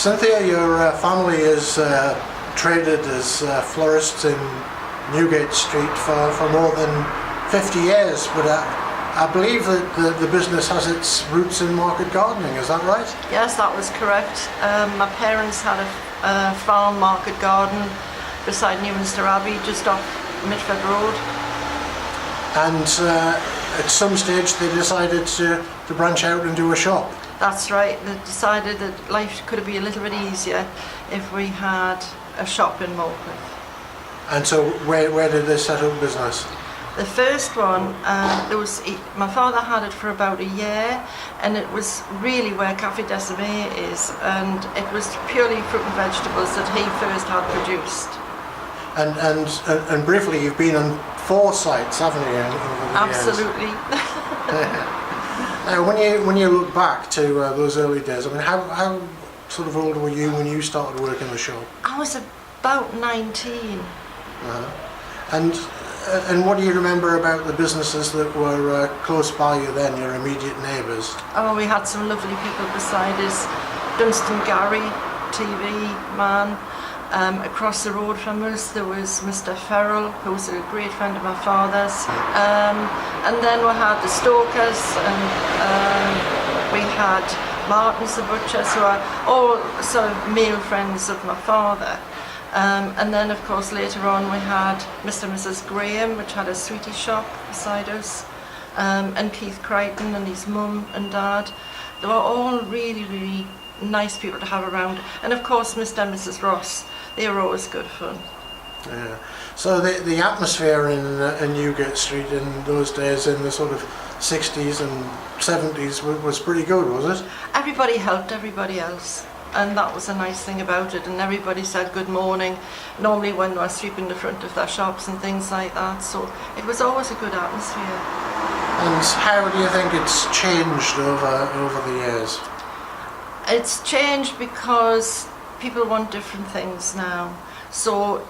Cynthia, your family is traded as florists in Newgate Street for more than 50 years, but I believe that the business has its roots in market gardening, is that right? Yes, that was correct. My parents had a farm market garden beside Newminster Abbey, just off Midford Road. And at some stage they decided to branch out and do a shop. That's right, they decided that life could be a little bit easier if we had a shop in Morpeth. And so where did they set up business? The first one, my father had it for about a year, and it was really where Café Decimé is, and it was purely fruit and vegetables that he first had produced. And briefly, you've been on 4 sites, haven't you? Over the Absolutely. Years? Now, when you look back to those early days, I mean, how sort of old were you when you started working the shop? I was about 19. And what do you remember about the businesses that were close by you then, your immediate neighbours? Oh, we had some lovely people beside us. Dunstan Gary, TV man. Across the road from us there was Mr. Farrell, who was a great friend of my father's. And then we had the Stokers, and we had Martin's the butcher, so all sort of male friends of my father. And then of course later on we had Mr. and Mrs. Graham, which had a sweetie shop beside us, and Keith Crichton and his mum and dad. They were all really, really nice people to have around. And of course Mr. and Mrs. Ross, they were always good fun. Yeah. So the atmosphere in Newgate Street in those days, in the sort of 60s and 70s, was pretty good, was it? Everybody helped everybody else, and that was a nice thing about it, and everybody said good morning, normally when they were sweeping the front of their shops and things like that, so it was always a good atmosphere. And how do you think it's changed over the years? It's changed because people want different things now. So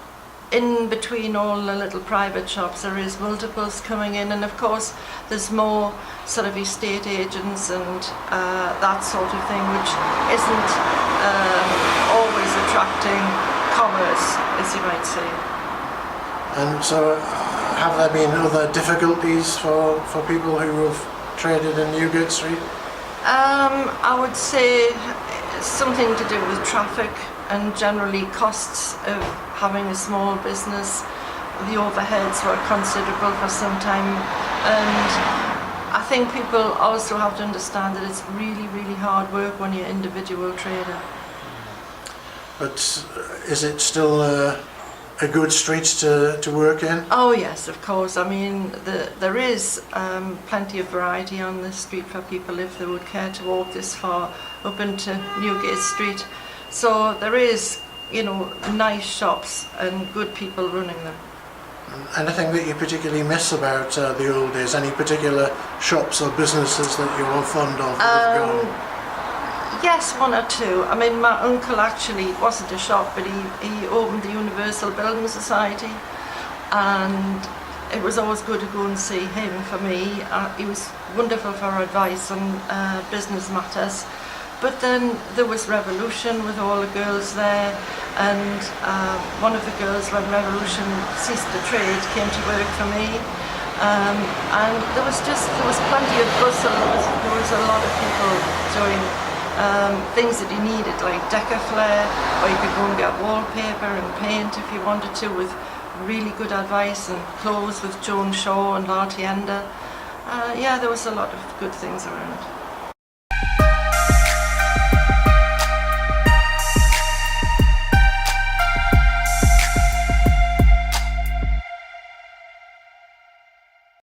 in between all the little private shops there is multiples coming in, and of course there's more sort of estate agents and that sort of thing, which isn't always attracting commerce, as you might say. And so have there been other difficulties for people who have traded in Newgate Street? I would say something to do with traffic and generally costs of having a small business. The overheads were considerable for some time, and I think people also have to understand that it's really, really hard work when you're an individual trader. But is it still a good street to work in? Oh yes, of course. I mean, there is plenty of variety on the street for people if they would care to walk this far up into Newgate Street. So there is, you know, nice shops and good people running them. Anything that you particularly miss about the old days? Any particular shops or businesses that you were fond of that have gone? Yes, 1 or 2. I mean, my uncle actually wasn't a shop, but he opened the Universal Building Society, and it was always good to go and see him for me. He was wonderful for advice on business matters. But then there was Revolution with all the girls there, and one of the girls, when Revolution ceased to trade, came to work for me. And there was plenty of bustle. There was a lot of people doing things that you needed, like Decaflare, or you could go and get wallpaper and paint if you wanted to, with really good advice, and clothes with Joan Shaw and Lartienda. Yeah, there was a lot of good things around.